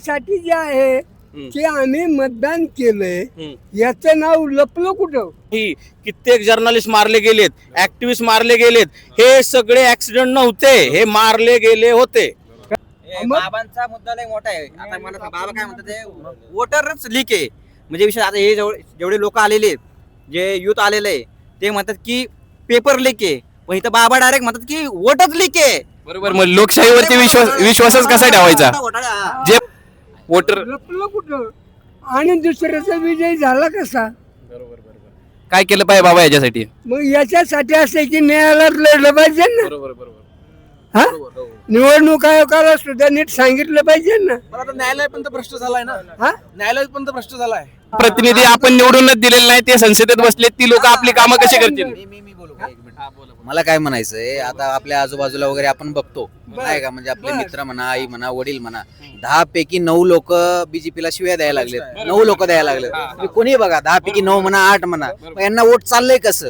साठी जे आहे ते आम्ही मतदान केलंय याचं नाव लपलं कुठं? ही कित्येक जर्नलिस्ट मारले गेलेत, ऍक्टिव्हिस्ट मारले गेलेत. हे सगळे ऍक्सिडेंट नव्हते, हे मारले गेले होते. बाबांचा मुद्दा लय मोठा आहे. आता मला बाबा काय म्हणतात ते वोटरच लीक आहे. म्हणजे विषय आता हे जेवढे लोक आलेले आहेत, जे युथ आलेले आहे, ते म्हणतात की पेपर लीक आहे. पण इथं बाबा डायरेक्ट म्हणतात की वोटच लीक आहे. बरोबर. मग लोकशाहीवरती विश्वासच कसा ठेवायचा? जे वोटर लपलं कुठं आणि दुसऱ्याचा विजय झाला कसा? काय केलं पाहिजे बाबा याच्यासाठी? मग याच्यासाठी असं की न्यायालयात लढलं पाहिजे ना. हा निवडणूक आयोगाला सुद्धा नीट सांगितलं पाहिजे ना. न्यायालय पण तर भ्रष्ट झालाय ना. हा न्यायालय पण तर भ्ष्ट झालाय. प्रतिनिधी आपण निवडूनच दिलेले नाही, ते संसदेत बसले, ती लोक आपली कामं कशी करतील? मी बोलू का? एक मिनिट. मला काय म्हणायचंय, आता आपल्या आजूबाजूला वगैरे आपण बघतो नाही का, म्हणजे आपले मित्र म्हणा, आई म्हणा, वडील म्हणा, 10 पैकी 9 लोक बीजेपीला शिव्या द्यायला लागलेत. 9 लोक द्यायला लागलेत. तुम्ही कोणी बघा, 10 पैकी 9 म्हणा, 8 म्हणा, मग यांना वोट चाललंय कसं?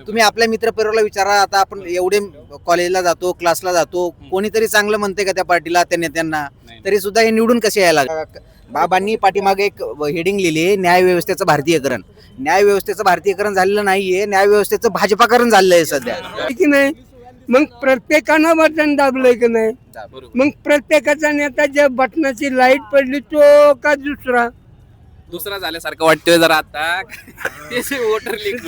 तुम्ही आपल्या मित्र परिवाराला विचारा. आता आपण एवढे कॉलेजला जातो, क्लासला जातो, कोणीतरी चांगलं म्हणते का त्या पार्टीला, त्या नेत्यांना? तरी सुद्धा हे निवडून कसे यायला लागले? बाबांनी पाठीमागे एक हेडिंग लिहिली, न्याय व्यवस्थेचं भारतीयकरण. न्याय व्यवस्थेचं भारतीयकरण झालेलं नाहीये, न्याय व्यवस्थेचं भाजपाकरण झालेलं आहे सध्या, की नाही? मग प्रत्येकानं बटन दाबलंय की नाही? मग प्रत्येकाचा नेता ज्या बटनाची लाईट पडली तो का दुसरा झाल्यासारखं वाटतंय जरा आता. Voter leak.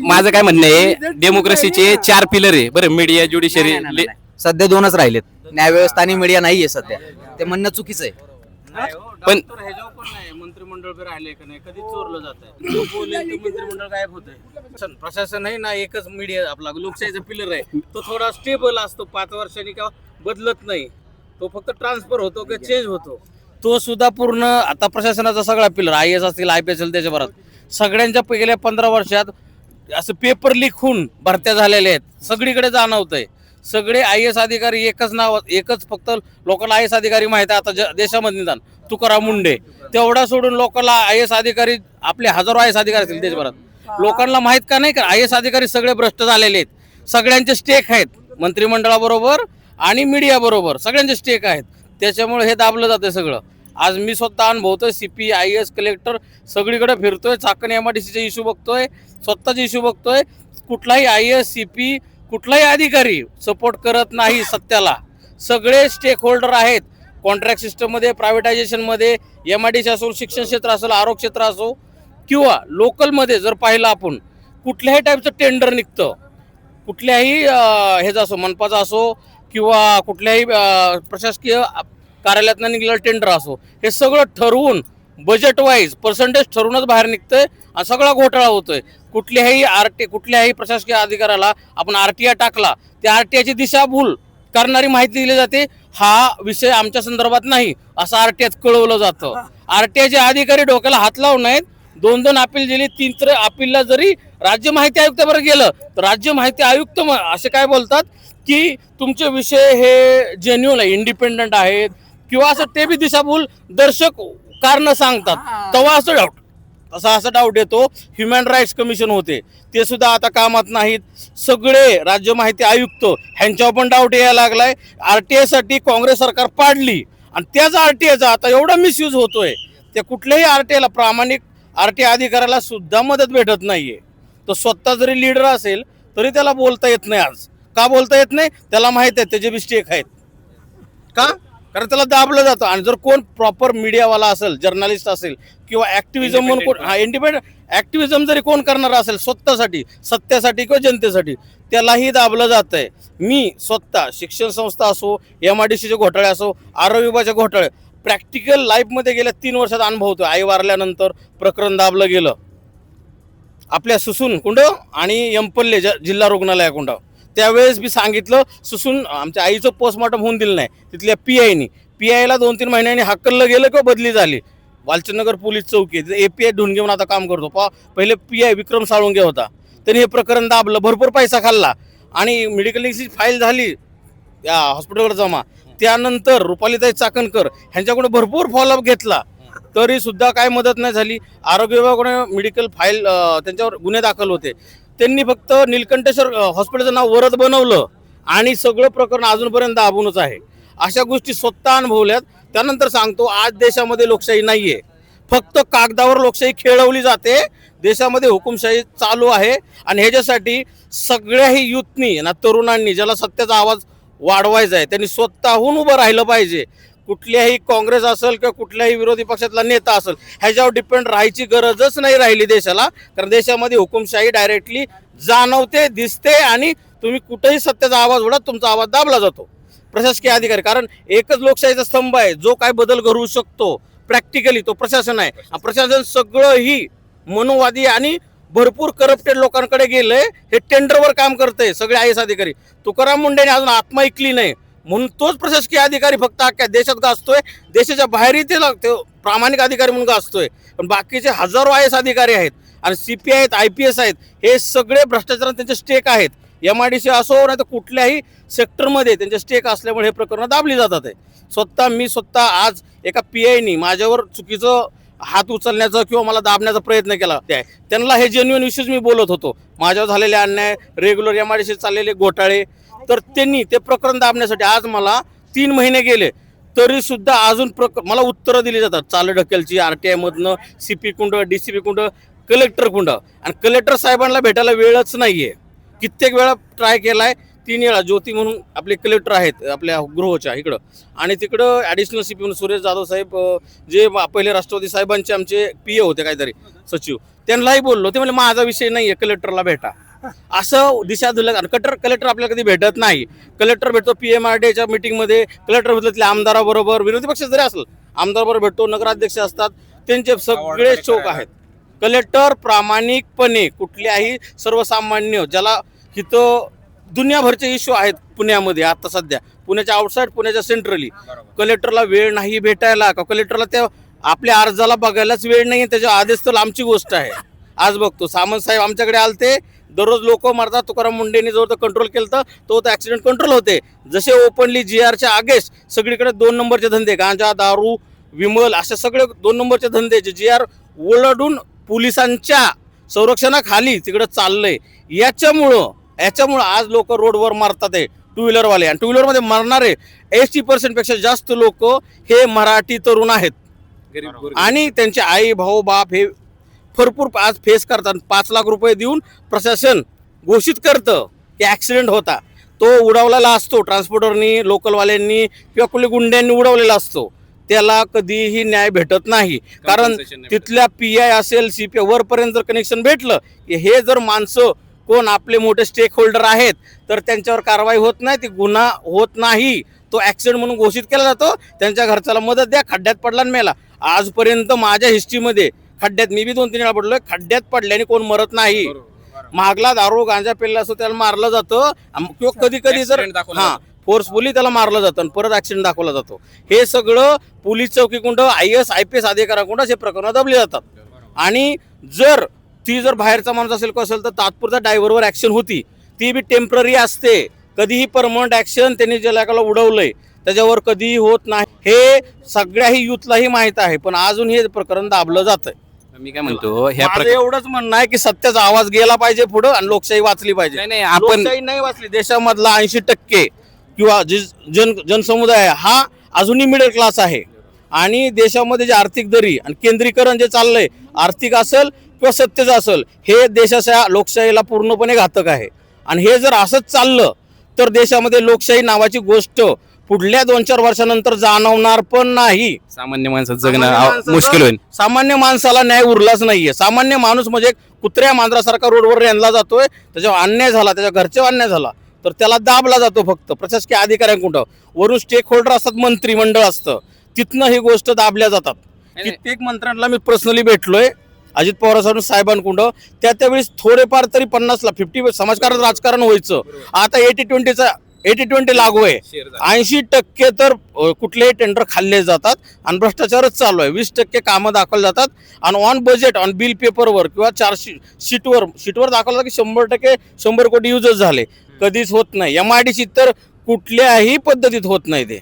माझं काय म्हणणं आहे, डेमोक्रेसीचे 4 पिलर आहे बरं, मीडिया, ज्युडिशरी. सध्या 2च राहिलेत, न्याय व्यवस्था आणि मीडिया नाहीये सध्या. ते म्हणणं चुकीचं आहे. पण मंत्रिमंडळ राहिले का नाही, कधी चोरलं जात आहे. जो बोलेल ते मंत्रिमंडळ गायब होतंय. प्रशासन आहे ना, एकच मीडिया आपला लोकशाहीचा पिलर आहे. तो थोडा स्टेबल असतो, 5 वर्षांनी किंवा बदलत नाही. तो फक्त ट्रान्सफर होतो किंवा चेंज होतो. तो सुद्धा पूर्ण आता प्रशासनाचा सगळा पिलर, IAS असतील, IPS असेल, त्याच्याबरोबर सगळ्यांच्या गेल्या 15 वर्षात असं पेपर लीक होऊन भरत्या झालेल्या आहेत. सगळीकडे जाणवतंय. सगळे IAS अधिकारी एकच फक्त लोकांना IAS अधिकारी माहित आहे आता देशामध्ये निदान, तुकाराम मुंडे. तेवढा सोडून लोकांना IAS अधिकारी, आपले हजारो IAS अधिकारी असतील देशभरात, लोकांना माहित का नाही? का IAS अधिकारी सगळे भ्रष्ट झालेले आहेत. सगळ्यांचे स्टेक आहेत मंत्रिमंडळाबरोबर आणि मीडिया बरोबर, सगळ्यांचे स्टेक आहेत. त्याच्यामुळे हे दाबलं जाते सगळं. आज मी स्वतः अनुभवतोय, CP, IAS, कलेक्टर सगळीकडे फिरतोय, चाकण MIDCचे इश्यू बघतोय, स्वतःचे इश्यू बघतोय. कुठलाही IAS, CP, कुठलाही अधिकारी सपोर्ट करत नाही सत्याला. सगळे स्टेक होल्डर आहेत कॉन्ट्रॅक्ट सिस्टममध्ये, प्रायव्हेटायझेशनमध्ये, MIDC असो, शिक्षण क्षेत्र असेल, आरोग्य क्षेत्र असो, किंवा लोकलमध्ये जर पाहिलं आपण, कुठल्याही टाईपचं टेंडर निघतं, कुठल्याही ह्याचं असो, मनपाचा असो किंवा कुठल्याही प्रशासकीय कार्यालयातनं निघलेलं टेंडर असो, हे सगळं ठरवून बजेट वाईज पर्सेंटेज ठरवूनच बाहेर निघतंय आणि सगळा घोटाळा होतोय. कुठल्याही प्रशासकीय अधिकाऱ्याला आपण RTI टाकला, त्या RTIची दिशाभूल करणारी माहिती दिली जाते. हा विषय आमच्या संदर्भात नाही असं RTIत कळवलं जातं. RTIचे अधिकारी डोक्याला हात लावून नाहीत. 2 अपील दिली, 3 अपीलला जरी राज्य माहिती आयुक्ताबरोबर गेलं तर राज्य माहिती आयुक्त असे काय बोलतात की तुमचे विषय हे जेन्युअन आहे, इंडिपेंडंट आहेत, किंवा असं ते बी दिशाभूल दर्शक कारण सांगतात. तेव्हा असा डाऊट येतो. ह्युमन राईट्स कमिशन होते, ते सुद्धा आता कामात नाहीत. सगळे राज्य माहिती आयुक्त ह्यांच्यावर पण डाऊट यायला लागलाय. RTI साठी काँग्रेस सरकार पाडली आणि त्याच RTIचा आता एवढा मिसयूज होतोय. त्या कुठल्याही RTIला, प्रामाणिक RTI अधिकाऱ्याला सुद्धा मदत भेटत नाहीये. तो स्वतः जरी लीडर असेल तरी त्याला बोलता येत नाही. आज का बोलता येत नाही? त्याला माहित आहे त्याचे मिस्टेक आहेत. का? कारण त्याला दाबलं जातं. आणि जर कोण प्रॉपर मीडियावाला असेल, जर्नलिस्ट असेल किंवा ऍक्टिव्हिजम म्हणून कोण इंडिपेंडंट ऍक्टिव्हिजम जरी कोण करणार असेल स्वतःसाठी, सत्यासाठी किंवा जनतेसाठी, त्यालाही दाबलं जात आहे. मी स्वतः शिक्षण संस्था असो, MIDCचे घोटाळे असो, आरोग्य विभागाचे घोटाळे प्रॅक्टिकल लाईफमध्ये गेल्या 3 वर्षात अनुभवतो. आई वारल्यानंतर प्रकरण दाबलं गेलं आपल्या सुसून कुंड आणि यंपल्ले जिल्हा रुग्णालयाकुंड. त्यावेळेस मी सांगितलं, सुसून आमच्या आईचं पोस्टमॉर्टम होऊन दिलं नाही. तिथल्या PIला 2-3 महिन्यांनी हाकललं गेलं किंवा बदली झाली. वालचंदनगर पोलीस चौकी, API ढून घेऊन आता काम करतो. पहिले PI विक्रम साळुंगे होता, त्यांनी हे प्रकरण दाबलं, भरपूर पैसा खाल्ला आणि मेडिकल लीगची फाईल झाली या हॉस्पिटलवर जमा. त्यानंतर रुपालीताई चाकणकर ह्यांच्याकडे भरपूर फॉलोअप घेतला, तरी सुद्धा काय मदत नाही झाली. आरोग्य विभागाकडे मेडिकल फाईल, त्यांच्यावर गुन्हे दाखल होते. त्यांनी फक्त नीलकंठेश्वर हॉस्पिटलचं नाव वरद बनवलं आणि सगळं प्रकरण अजूनपर्यंत दाबूनच आहे. अशा गोष्टी स्वतः अनुभवल्यात. त्यानंतर सांगतो, आज देशामध्ये लोकशाही नाहीये, फक्त कागदावर लोकशाही खेळवली जाते. देशामध्ये हुकुमशाही चालू आहे आणि ह्याच्यासाठी सगळ्याही युथनी ना, तरुणांनी ज्याला सत्याचा आवाज वाढवायचा आहे त्यांनी स्वतःहून उभं राहिलं पाहिजे. कुठल्याही काँग्रेस असेल किंवा कुठल्याही विरोधी पक्षातला नेता असेल ह्याच्यावर डिपेंड राहायची गरजच नाही राहिली देशाला. कारण देशामध्ये हुकुमशाही डायरेक्टली जाणवते, दिसते आणि तुम्ही कुठेही सत्याचा आवाज उडत तुमचा आवाज दाबला जातो. प्रशासकीय अधिकारी, कारण एकच लोकशाहीचा स्तंभ आहे जो काय बदल घडवू शकतो प्रॅक्टिकली, तो प्रशासन आहे. प्रशासन सगळं ही मनोवादी आणि भरपूर करप्टेड लोकांकडे गेलंय. हे टेंडरवर काम करतंय सगळे आय एस अधिकारी. तुकाराम मुंडेने अजून आत्मा ऐकली नाही म्हणून तोच प्रशासकीय अधिकारी फक्त अख्ख्या देशात गाजतोय. देशाच्या बाहेरही ते प्रामाणिक अधिकारी म्हणून गाजतोय. पण बाकीचे हजारो आय एस अधिकारी आहेत आणि CPI आहेत, IPS आहेत, हे सगळे भ्रष्टाचारात त्यांचे स्टेक आहेत. MIDC असो नाही तर कुठल्याही सेक्टरमध्ये त्यांचे स्टेक असल्यामुळे हे प्रकरणं दाबली जातात आहे. मी स्वतः आज एका PIनी माझ्यावर चुकीचं हात उचलण्याचा किंवा मला दाबण्याचा प्रयत्न केला आहे. त्यांना हे जेन्युइन इश्यूज मी बोलत होतो, माझ्यावर झालेले अन्याय, रेग्युलर MIDC चाललेले घोटाळे, तर त्यांनी ते प्रकरण दाबण्यासाठी आज मला 3 महिने गेले तरी सुद्धा अजून मला उत्तरं दिली जातात. चालढकलची RTI मधनं CP कुंड, DCP कुंड, कलेक्टर कुंड, आणि कलेक्टर साहेबांना भेटायला वेळच नाहीये. कित्येक वेळा ट्राय केलाय, 3 वेळा. ज्योती म्हणून आपले कलेक्टर आहेत आपल्या गृहच्या इकडं, आणि तिकडं ॲडिशनल CP म्हणून सुरेश जाधव साहेब, जे पहिले राष्ट्रवादी साहेबांचे आमचे PA होते काहीतरी सचिव, त्यांनाही बोललो. ते म्हणजे माझा विषय नाहीये, कलेक्टरला भेटा, असं दिशा दिलं. आणि कलेक्टर आपल्याला कधी भेटत नाही. कलेक्टर भेटतो PMRDच्या मीटिंगमध्ये, कलेक्टर भेटतो तिथल्या आमदाराबरोबर, विरोधी पक्ष जरी असेल आमदाराबरोबर भेटतो, नगराध्यक्ष असतात, त्यांचे सगळे चोख आहेत. कलेक्टर प्रामाणिकपणे कुठल्याही सर्वसामान्य, ज्याला इथं दुनियाभरचे इश्यू आहेत पुण्यामध्ये आता सध्या, पुण्याच्या आउटसाईड, पुण्याच्या सेंट्रली, कलेक्टरला वेळ नाही भेटायला का कलेक्टरला त्या आपल्या अर्जाला बघायलाच वेळ नाही. त्याच्या आदेश तर आमची गोष्ट आहे. आज बघतो सामंत साहेब आमच्याकडे आलते, दररोज लोक मरतात. तुकाराम मुंडेंनी जो कंट्रोल केलं तो ऍक्सिडेंट कंट्रोल होते. जसे ओपनली GRच्या आगेस सगळीकडे 2 नंबरचे धंदे, गांजा, दारू, विमल, असे सगळे 2 नंबरचे धंदे जे GR ओलाडून पोलिसांच्या संरक्षणाखाली तिकडे चाललंय. याच्यामुळं आज लोक रोडवर मारतात आहे, 2 व्हीलरवाले. आणि 2 व्हीलरमध्ये मारणारे 80% पेक्षा जास्त लोक हे मराठी तरुण आहेत. आणि त्यांचे आई, भाऊ, बाप हे भरपूर आज फेस करतात. 5 लाख रुपये देऊन प्रशासन घोषित करतं की ॲक्सिडेंट होता, तो उडवलेला असतो ट्रान्सपोर्टरनी, लोकलवाल्यांनी किंवा कुठल्या गुंड्यांनी उडवलेला असतो. त्याला कधीही न्याय भेटत नाही. कारण तिथल्या PI असेल, CPI वरपर्यंत जर कनेक्शन भेटलं की हे जर माणसं कोण आपले मोठे स्टेक होल्डर आहेत तर त्यांच्यावर कारवाई होत नाही, ती गुन्हा होत नाही, तो ॲक्सिडेंट म्हणून घोषित केला जातो. त्यांच्या घरच्याला मदत द्या, खड्ड्यात पडला आणि मेला. आजपर्यंत माझ्या हिस्ट्रीमध्ये खड्ड्यात, मी बी 2-3 वेळा पडलोय, खड्ड्यात पडल्याने कोण मरत नाही. महागला दारू गांजा पेल्ला असतो त्याला मारलं जातं, किंवा कधी जर फोर्सफुली त्याला मारलं जातं आणि परत ऍक्सिडेंट दाखवला जातो. हे सगळं पोलीस चौकीकुंड, IAS IPS अधिकाऱ्याकुंड हे प्रकरण दाबली जातात. आणि जर बाहेरचा माणूस असेल का असेल तर तात्पुरता ड्रायव्हरवर ऍक्शन होती, ती बी टेम्पररी असते. कधीही परमनंट ऍक्शन त्यांनी ज्याला उडवलंय त्याच्यावर कधीही होत नाही. हे सगळ्याही युथलाही माहित आहे, पण अजून हे प्रकरण दाबलं जातंय. मी काय म्हणतो, माझं एवढंच म्हणणं आहे की सत्याचा आवाज गेला पाहिजे पुढं आणि लोकशाही वाचली पाहिजे. लोकशाही नाही वाचली, देशामधला 80% किंवा जनसमुदाय हा अजूनही मिडल क्लास आहे. आणि देशामध्ये जे आर्थिक दरी आणि केंद्रीकरण जे चाललंय, आर्थिक असेल किंवा सत्तेचं असेल, हे देशाच्या लोकशाहीला पूर्णपणे घातक आहे. आणि हे जर असंच चाललं तर देशामध्ये लोकशाही नावाची गोष्ट पुढल्या 2-4 वर्षानंतर जाणवणार पण नाही. सामान्य माणसाचं जगणं मुश्किल होईल. सामान्य माणसाला न्याय उरलाच नाहीये. सामान्य माणूस म्हणजे कुत्र्या मांजरासारखा रोडवर रेंदला जातोय, त्याच्यावर अन्याय झाला, त्याच्या घरच्यावर अन्याय झाला तर त्याला दाबला जातो. फक्त प्रशासकीय अधिकाऱ्यांकडून वरून स्टेक होल्डर असतात, मंत्रिमंडळ असतं, तिथनं ही गोष्ट दाबल्या जातात. कित्येक मंत्र्यांना मी पर्सनली भेटलोय, अजित पवार साहेबांकडून. त्यावेळेस थोडेफार तरी 50-50 समाजकारण राजकारण व्हायचं. आता 80-20 लागू आहे. 80% तर कुठलेही टेंडर खाल्ले जातात आणि भ्रष्टाचारच चालू आहे. 20% कामं दाखवली जातात आणि ऑन बजेट, ऑन बिल पेपरवर किंवा शीटवर दाखवलं की 100% 100 कोटी युजच झाले. कधीच होत नाही. MIDC तर कुठल्याही पद्धतीत होत नाही. ते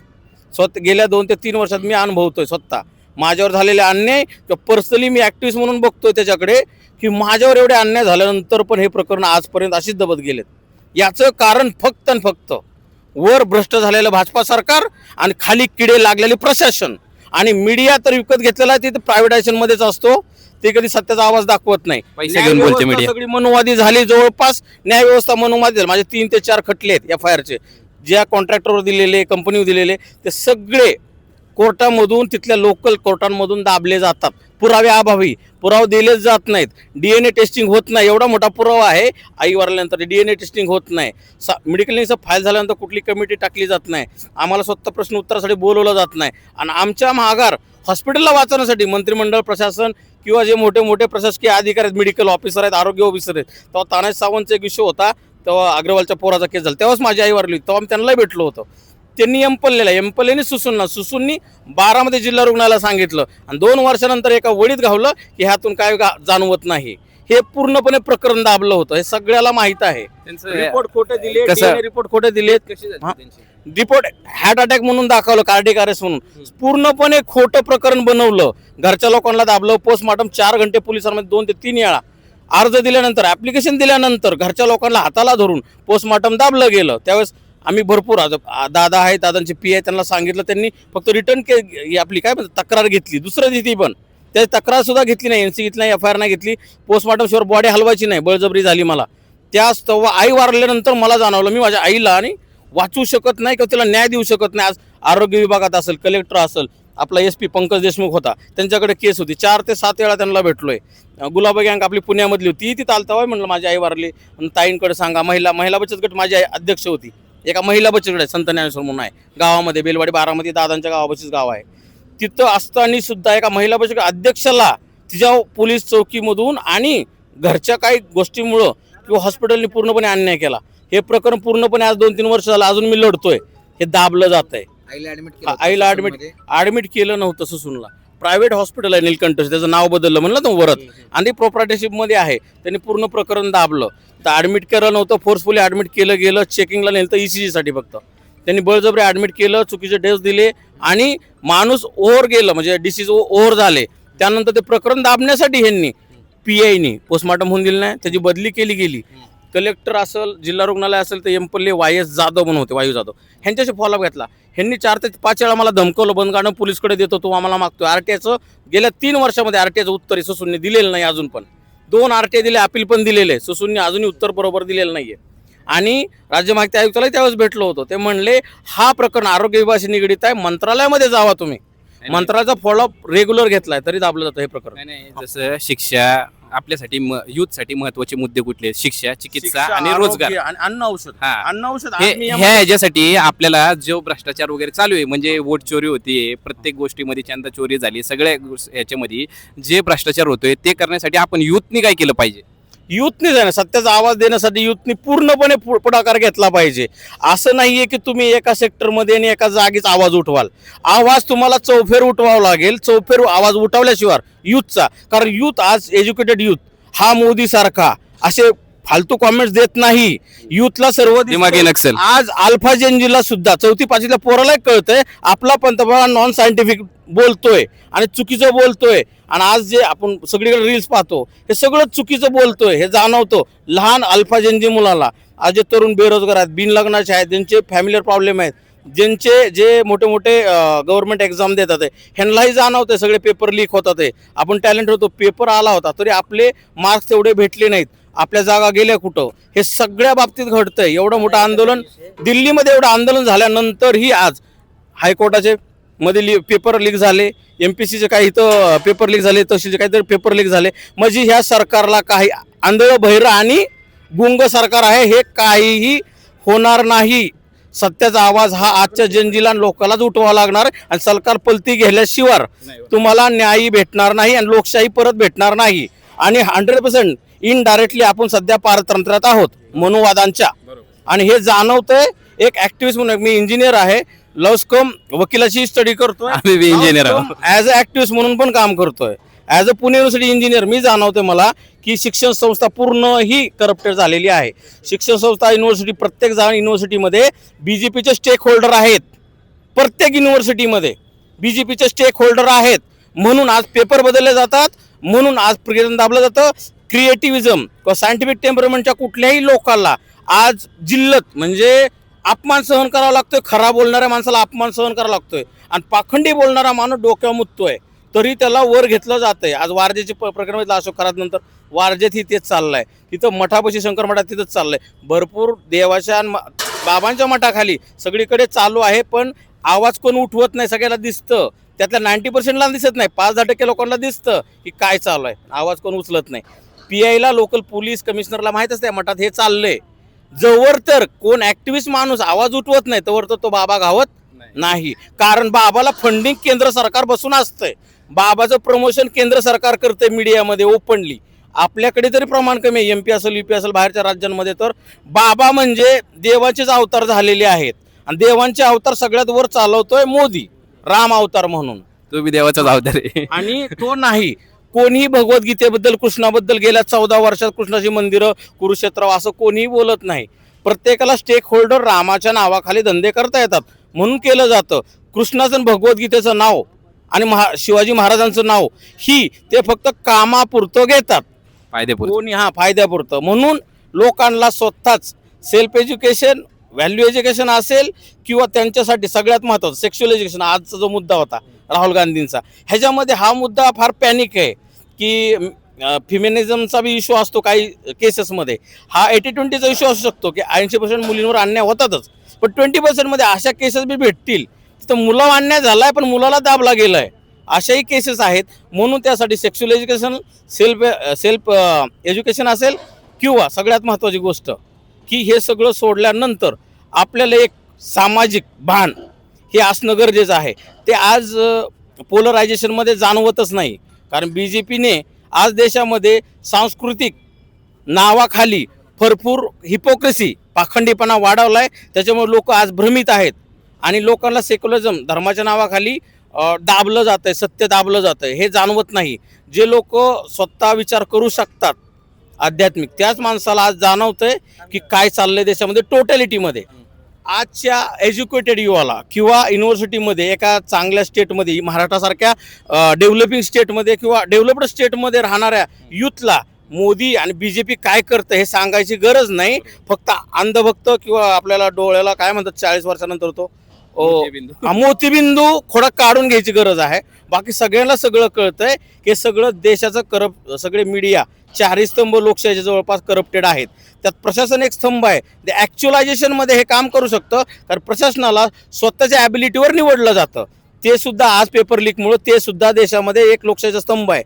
स्वतः गेल्या 2 ते 3 वर्षात मी अनुभवतोय स्वतः माझ्यावर झालेले अन्याय. पर्सनली मी ऍक्टिव्हिस्ट म्हणून बघतोय त्याच्याकडे की माझ्यावर एवढे अन्याय झाल्यानंतर पण हे प्रकरण आजपर्यंत अशीच दबत गेलेत. याचं कारण फक्त आणि फक्त वर भ्रष्ट झालेलं भाजपा सरकार आणि खाली किडे लागलेले प्रशासन आणि मीडिया तर विकत घेतलेला आहे, ते प्रायव्हेटायझेशन मध्येच असतो, ते कधी सत्याचा आवाज दाखवत नाही. पैसे घेऊन बोलते न्यायव्यवस्था मीडिया. सगळी मनुवादी झाली, जवळपास न्यायव्यवस्था मनुवादी झाली. माझे 3 ते 4 खटले आहेत FIR चे, ज्या कॉन्ट्रॅक्टरवर दिलेले, कंपनीवर दिलेले, ते सगळे कोर्टामधून, तिथल्या लोकल कोर्टांमधून दाबले जातात. पुरावे अभावी पुरावे दिलेच जात नाहीत. DNA टेस्टिंग होत नाही. एवढा मोठा पुरावा आहे, आई वारल्यानंतर DNA टेस्टिंग होत नाही. मेडिकल फाईल झाल्यानंतर कुठली कमिटी टाकली जात नाही. आम्हाला स्वतः प्रश्न उत्तरासाठी बोलवलं जात नाही. आणि आमच्या महागार हॉस्पिटलला वाचवण्यासाठी मंत्रिमंडळ, प्रशासन किंवा जे मोठे मोठे प्रशासकीय अधिकारी आहेत, मेडिकल ऑफिसर आहेत, आरोग्य ऑफिसर आहेत, तेव्हा तानाजी सावंतचा एक विषय होता, तेव्हा अग्रवालच्या पोराचा केस झाला, तेव्हाच माझी आई वारली, तेव्हा मी त्यांनाही भेटलो होतो. त्यांनी एम्पल्लेने सुसूननी 12 मध्ये जिल्हा रुग्णालयाला सांगितलं आणि 2 वर्षानंतर एका वडीत घावलं की ह्यातून काय जाणवत नाही. हे पूर्णपणे प्रकरण दाबलं होतं, हे सगळ्याला माहित आहे. रिपोर्ट खोटे दिले, रिपोर्ट खोटे दिलेत, रिपोर्ट हार्ट अटॅक म्हणून दाखवलं, कार्डिक अरेस्ट म्हणून, पूर्णपणे खोटं प्रकरण बनवलं. घरच्या लोकांना दाबलं. पोस्टमॉर्टम 4 घंटे पोलिसांमध्ये 2 ते 3 वेळा अर्ज दिल्यानंतर, ऍप्लिकेशन दिल्यानंतर घरच्या लोकांना हाताला धरून पोस्टमॉर्टम दाबलं गेलं. त्यावेळेस आम्ही भरपूर दादा आहे, दादांचे PI, त्यांना सांगितलं, त्यांनी फक्त रिटर्न आपली काय म्हणतात तक्रार घेतली, दुसऱ्या दिवशी पण त्या तक्रार सुद्धा घेतली नाही, NC घेतली नाही, FIR नाही घेतली. पोस्टमॉर्टम शिवाय बॉडी हलवायची नाही, बळजबरी झाली मला. त्याच तेव्हा आई वारल्यानंतर मला जाणवलं मी माझ्या आईला आणि वाचू शकत नाही किंवा तिला न्याय देऊ शकत नाही. आज आरोग्य विभागात असेल, कलेक्टर असेल, आपला SP पंकज देशमुख होता, त्यांच्याकडे केस होती, 4 ते 7 वेळा त्यांना भेटलोय. गुलाबा गँग आपली पुण्यामधली होती, ती चालता म्हणलं माझी आई वारली, ताईंकडे सांगा. महिला बचत गट माझी आई अध्यक्ष होती, एका महिला बचत गट आहे, संत ज्ञानेश्वर म्हणून आहे गावामध्ये, बेलवाडी 12 दादांच्या गावापाशीच गाव आहे. तिथं असताना सुद्धा एका महिला बचत गट अध्यक्षाला तिच्या पोलीस चौकीमधून आणि घरच्या काही गोष्टीमुळं किंवा हॉस्पिटलने पूर्णपणे अन्याय केला. हे पूर्णपणे आज 2-3 वर्ष झालं, अजून मी लढतोय. हे दाबलं जात आहे. आईला ऍडमिट केलं नव्हतं सुसूनला. प्रायव्हेट हॉस्पिटल आहे निलकंठ, त्याचं नाव बदललं म्हणलं तर वरत, आणि प्रॉपर्टीशिप मध्ये आहे. त्यांनी पूर्ण प्रकरण दाबलं. तर ऍडमिट केलं नव्हतं, फोर्सफुली ऍडमिट केलं गेलं, चेकिंगला नेलं तर ECG साठी फक्त त्यांनी बळजबरी ऍडमिट केलं, चुकीचे डेस दिले आणि माणूस ओव्हर गेलं, म्हणजे डिसीज ओव्हर झाले. त्यानंतर ते प्रकरण दाबण्यासाठी ह्यांनी PIनी पोस्टमॉर्टम होऊन दिलं नाही, त्याची बदली केली गेली. कलेक्टर असेल, जिल्हा रुग्णालय असेल, तर एम्पल्ले YS जाधव म्हणून होते, वायू जाधव, ह्यांच्याशी फॉलोअप घेतला. ह्यांनी 4 ते 5 वेळा मला धमकवलं, बंद काढणं पोलीसकडे देतो, तो आम्हाला मागतो. RTIचं गेल्या 3 वर्षामध्ये RTIचं उत्तर सुसूनने दिलेलं नाही अजून पण. 2 RTI दिले, अपील पण दिलेले, सुसूनने अजूनही उत्तर बरोबर दिलेलं नाहीये. आणि राज्य माहिती आयुक्ताला त्यावेळेस भेटलो होतो, ते म्हणले हा प्रकरण आरोग्य विभागाशी निगडीत आहे, मंत्रालयामध्ये जावा तुम्ही. मंत्रालयाचा फॉलोअप रेग्युलर घेतलाय तरी दाबलं जातं हे प्रकरण. जसं शिक्षा आपल्यासाठी युथ साठी महत्वाचे मुद्दे कुठले आहेत? शिक्षा, चिकित्सा आणि रोजगार आणि अन्न औषध. ह्या ह्याच्यासाठी आपल्याला जो भ्रष्टाचार वगैरे चालू आहे, म्हणजे वोट चोरी होतीये, प्रत्येक गोष्टीमध्ये चंदा चोरी झाली, सगळ्या ह्याच्यामध्ये जे भ्रष्टाचार होतोय ते करण्यासाठी आपण युथनी काय केलं पाहिजे? युथनी जाणं, सत्याचा आवाज देण्यासाठी युथनी पूर्णपणे पुढाकार घेतला पाहिजे. असं नाहीये की तुम्ही एका सेक्टरमध्ये आणि एका जागीच आवाज उठवाल. आवाज तुम्हाला चौफेर उठवावा लागेल, चौफेर आवाज उठवल्याशिवाय युथचा. कारण युथ आज एज्युकेटेड युथ हा मोदी सारखा असे फालतू कॉमेंट्स देत नाही. युथला सर्व दिमागी नक्सल. आज अल्फा जेनजीला सुद्धा 4थी-5वीला पोराला कळतंय आपला पंतप्रधान नॉन सायंटिफिक बोलतोय आणि चुकीचं बोलतोय. आणि आज जे आपण सगळीकडे रील्स पाहतो हे सगळं चुकीचं बोलतोय हे जाणवतो लहान अल्फा जेनजी मुलाला. आज जे तरुण बेरोजगार आहेत, बिनलग्नाचे आहेत, ज्यांचे फॅमिलीवर प्रॉब्लेम आहेत, ज्यांचे जे मोठे मोठे गव्हर्नमेंट एक्झाम देतात ह्यांनाही जाणवतंय सगळे पेपर लीक होतात. आपण टॅलेंट होतो, पेपर आला होता तरी आपले मार्क्स तेवढे भेटले नाहीत, आपल्या जागा गेल्या कुठं, हे सगळ्या बाबतीत घडतंय. एवढं मोठं आंदोलन दिल्लीमध्ये, एवढं आंदोलन झाल्यानंतरही आज हायकोर्टाचे मध्ये पेपर लीक झाले, MPSCचे काही इथं पेपर लीक झाले, तहसीलचे काहीतरी पेपर लीक झाले. म्हणजे ह्या सरकारला काही आंधळ बहिर आणि गुंग सरकार आहे, हे काहीही होणार नाही. सत्याचा आवाज हा आजच्या जनजीला लोकांनाच उठवावा लागणार आणि सरकार पलटी गेल्याशिवाय तुम्हाला न्याय भेटणार नाही आणि लोकशाही परत भेटणार नाही. आणि 100% इनडायरेक्टली आपण सध्या पारतंत्र्यात आहोत मनुवादांच्या. आणि हे जाणवतंय. एक ऍक्टिव्हिस्ट म्हणून, मी इंजिनियर आहे, लवस्कम वकिलाची स्टडी करतोय, इंजिनियर ऍज अ ऍक्टिव्हिस्ट म्हणून पण काम करतोय. As a Pune university engineer मी जाणवते मला की शिक्षण संस्था पूर्ण ही करप्टेड झालेली आहे. शिक्षण संस्था, युनिव्हर्सिटी, प्रत्येक जागा युनिव्हर्सिटीमध्ये BJPचे स्टेक होल्डर आहेत. प्रत्येक युनिव्हर्सिटीमध्ये BJPचे स्टेक होल्डर आहेत. म्हणून आज पेपर बदलले जातात, म्हणून आज प्रकरण दाबलं जातं. क्रिएटिव्हिजम किंवा सायंटिफिक टेम्परमेंटच्या कुठल्याही लोकांना आज जिल्लत म्हणजे अपमान सहन करावा लागतोय, खरा बोलणाऱ्या माणसाला अपमान सहन करावा लागतोय, आणि पाखंडी बोलणारा माणूस डोक्यावर मुततोय तरी त्याला वर घेतलं जातंय. आज वारजेची प्रकरण अशोक खरात नंतर वारजेत ही तेच चाललंय, तिथं मठापाशी शंकर मठात तिथंच चाललंय. भरपूर देवाच्या आणि बाबांच्या मठाखाली सगळीकडे चालू आहे, पण आवाज कोण उठवत नाही. सगळ्याला दिसतं, त्यातल्या 90%ला दिसत नाही, 5-10% लोकांना दिसतं की काय चालू आहे, आवाज कोण उचलत नाही. PI ला, लोकल पोलीस कमिशनरला माहीत असते मठात हे चाललंय. जवळ तर कोण ऍक्टिव्हिस्ट माणूस आवाज उठवत नाही तवर तर तो बाबा गावत नाही. कारण बाबाला फंडिंग केंद्र सरकार बसून असतंय, बाबाचं प्रमोशन केंद्र सरकार करतंय मीडियामध्ये ओपनली. आपल्याकडे तरी प्रमाण कमी आहे, MP असेल UP असेल बाहेरच्या राज्यांमध्ये, तर बाबा म्हणजे देवाचेच अवतार झालेले आहेत, आणि देवांचे अवतार सगळ्यात वर चालवतोय मोदी, राम अवतार म्हणून. तो बी देवाचाच अवतार आहे. आणि तो नाही कोणीही भगवद्गीतेबद्दल, कृष्णाबद्दल गेल्या 14 वर्षात कृष्णाची मंदिरं, कुरुक्षेत्र असं कोणीही बोलत नाही. प्रत्येकाला स्टेक होल्डर रामाच्या नावाखाली धंदे करता येतात म्हणून केलं जातं. कृष्णाचं आणि भगवद्गीतेचं नाव आणि शिवाजी महाराजांचं नाव ही ते फक्त कामापुरतं घेतात, फायदेपुरतं. कोणी फायद्यापुरतं. म्हणून लोकांना स्वतःच सेल्फ एज्युकेशन, व्हॅल्यू एज्युकेशन असेल किंवा त्यांच्यासाठी सगळ्यात महत्त्वाचं सेक्शुअल एज्युकेशन, आजचा जो मुद्दा होता राहुल गांधींचा, ह्याच्यामध्ये हा मुद्दा फार पॅनिक आहे की फेमिनिझमचा बी इश्यू असतो काही केसेसमध्ये. हा 80-20चा इश्यू असू शकतो की 80% मुलींवर अन्याय होतातच, पण 20% मध्ये अशा केसेस बी भेटतील तर मुलावर अन्याय झालाय पण मुलाला दाबला गेलाय, अशाही केसेस आहेत. म्हणून त्यासाठी सेक्शुअल एज्युकेशन, सेल्फ एज्युकेशन असेल किंवा सगळ्यात महत्त्वाची गोष्ट की हे सगळं सोडल्यानंतर आपल्याला एक सामाजिक भान हे असणं गरजेचं आहे. ते आज पोलरायझेशनमध्ये जाणवतच नाही, कारण BJPने आज देशामध्ये सांस्कृतिक नावाखाली भरपूर हिपोक्रेसी, पाखंडीपणा वाढवलाय. त्याच्यामुळे लोक आज भ्रमित आहेत आणि लोकांना सेक्युलरिझम, धर्माच्या नावाखाली दाबलं जातंय, सत्य दाबलं जातंय हे जाणवत नाही. जे लोक स्वतः विचार करू शकतात आध्यात्मिक, त्याच माणसाला आज जाणवतंय की काय चाललंय देशामध्ये टोटॅलिटीमध्ये. आजच्या एज्युकेटेड युवाला किंवा युनिव्हर्सिटीमध्ये एका चांगल्या स्टेटमध्ये, महाराष्ट्रासारख्या डेव्हलपिंग स्टेटमध्ये किंवा डेव्हलप्ड स्टेटमध्ये राहणाऱ्या युथला मोदी आणि BJP काय करतं हे सांगायची गरज नाही. फक्त अंधभक्त किंवा आपल्याला डोळ्याला काय म्हणतात 40 वर्षानंतर तो मोतीबिंदू खोडा काढून घ्यायची गरज आहे. बाकी सगळ्यांना सगळं कळतंय की सगळं देशाचं सगळे मीडिया 4 स्तंभ लोकशाहीच्या जवळपास करप्टेड आहेत. त्यात प्रशासन एक स्तंभ आहे. ते ॲक्च्युअलायझेशनमध्ये हे काम करू शकतं, कारण प्रशासनाला स्वतःच्या ॲबिलिटीवर निवडलं जातं. ते सुद्धा आज पेपर लीकमुळं ते सुद्धा देशामध्ये एक लोकशाहीचा स्तंभ आहे,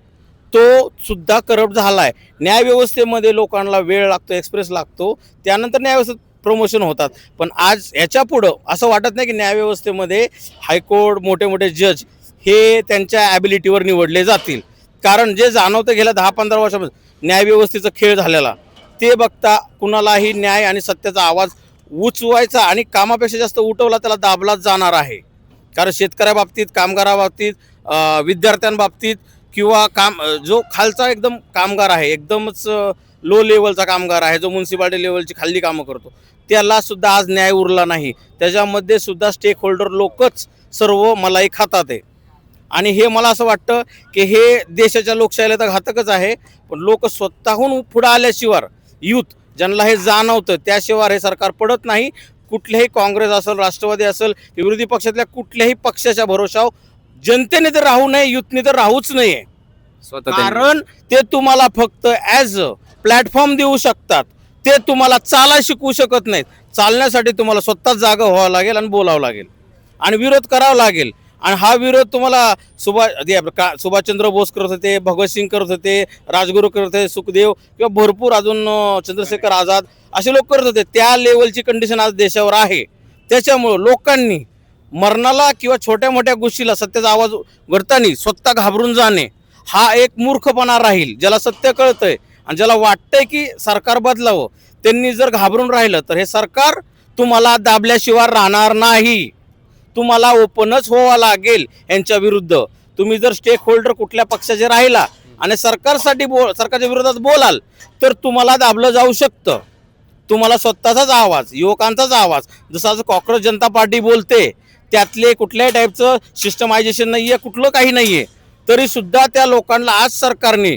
तो सुद्धा करप्ट झाला आहे. न्यायव्यवस्थेमध्ये लोकांना वेळ लागतो, एक्सप्रेस लागतो, त्यानंतर न्यायव्यवस्थेत प्रमोशन होतात. पण आज याच्या पुढं असं वाटत नाही की न्यायव्यवस्थेमध्ये हायकोर्ट, मोठे मोठे जज हे त्यांच्या ॲबिलिटीवर निवडले जातील. कारण जे जाणवतं गेल्या 10-15 वर्षामध्ये न्यायव्यवस्थेचा खेळ झालेला, ते बघता कुणालाही न्याय आणि सत्याचा आवाज उचवायचा आणि कामापेक्षा जास्त उठवला त्याला दाबलाच जाणार आहे. कारण शेतकऱ्याबाबतीत, कामगाराबाबतीत, विद्यार्थ्यांबाबतीत किंवा जो खालचा एकदम कामगार आहे, एकदमच लो लेवलचा कामगार आहे, जो म्युन्सिपाल्टी लेवलची खाल्ली कामं करतो, त्याला सुद्धा आज न्याय उरला नाही. त्याच्यामध्ये सुद्धा स्टेक होल्डर लोकच सर्व मलाई खातात आहे. आणि हे मला असं वाटतं की हे देशाच्या लोकशाहीला तर घातकच आहे. पण लोक स्वतःहून पुढं आल्याशिवाय, युथ ज्यांना हे जाणवतं त्याशिवाय हे सरकार पडत नाही. कुठल्याही काँग्रेस असेल, राष्ट्रवादी असेल, विरोधी पक्षातल्या कुठल्याही पक्षाच्या भरोशावर जनतेने तर राहू नये, युथने तर राहूच नये. कारण ते तुम्हाला फक्त ॲज अ प्लॅटफॉर्म देऊ शकतात, ते तुम्हाला चालायला शिकवू शकत नाहीत. चालण्यासाठी तुम्हाला स्वतःच जागा व्हावं लागेल आणि बोलावं लागेल आणि विरोध करावा लागेल. आणि हा विरोध तुम्हाला सुभाषचंद्र बोस करत होते, भगतसिंग करत होते, राजगुरू करत होते, सुखदेव किंवा भरपूर अजून चंद्रशेखर आझाद असे लोक करत होते. त्या लेवलची कंडिशन आज देशावर आहे. त्याच्यामुळं लोकांनी मरणाला किंवा छोट्या मोठ्या गोष्टीला सत्याचा आवाज करताना स्वतः घाबरून जाणे हा एक मूर्खपणा राहील. ज्याला सत्य कळतंय आणि ज्याला वाटतंय की सरकार बदलावं, त्यांनी जर घाबरून राहिलं तर हे सरकार तुम्हाला दाबल्याशिवाय राहणार नाही. तुम्हाला ओपनच व्हावं लागेल यांच्या विरुद्ध. तुम्ही जर स्टेक होल्डर कुठल्या पक्षाचे राहिला आणि सरकारच्या विरोधात बोलाल तर तुम्हाला दाबलं जाऊ शकतं. तुम्हाला स्वतःचाच आवाज, युवकांचाच आवाज, जसं आज कॉक्रोच जनता पार्टी बोलते, त्यातले कुठल्याही टाईपचं सिस्टमायझेशन नाही आहे, कुठलं काही नाही आहे, तरी सुद्धा त्या लोकांना आज सरकारने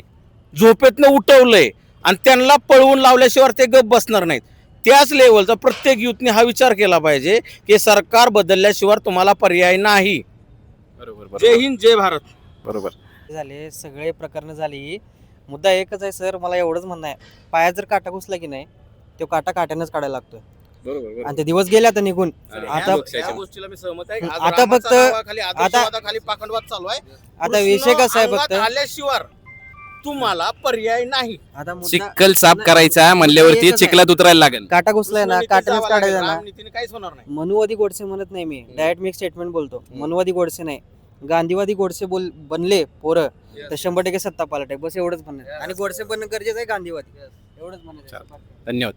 झोपेतनं उठवलंय आणि त्यांना पळवून लावल्याशिवाय ते गप बसणार नाहीत. त्याच लेवलचा प्रत्येक युथने हा विचार केला पाहिजे की सरकार बदलल्याशिवाय तुम्हाला पर्याय नाही. बरोबर जय हिंद, जय भारत. बरोबर. झाले सगळे प्रकरण झाली. मुद्दा एकच आहे सर, मला एवढंच म्हणणं आहे, पायात जर काटा घुसला की नाही तो काटा काट्यानंच काढायला लागतोय. बरोबर. आणि ते दिवस गेले आता निघून. आता या गोष्टीला मी सहमत आहे. आज आता रामाच्या फक्त- नावाखाली, आदर्शवादाखाली पाखंडवाद चालू आहे. आता विषय कसा आहे कृष्ण फक्त अंगात आल्याशिवाय तुम्हाला पर्याय नाही. आता मुद्दा चिखल साफ करायचा म्हणल्यावरती एकच आहे. चिखलात उतरायला लागेल. काटा घुसलाय ना दुश्मनीतून काट्यानंच जावं काढायचा लागेल. ना. रामनीतीने काहीच होणार नाही. मनुवादी गोडसे म्हणत नाही मी, डायरेक्ट मी स्टेटमेंट बोलतो. मनुवादी गोडसे नाही, गांधीवादी गोडसे बनले पोरं तर 100% सत्ता पालट आहे. बस एवढंच म्हणणं आहे. आणि गोडसे बनणं गरजेचं आहे, गांधीवादी एवढंच म्हणणं आहे. धन्यवाद.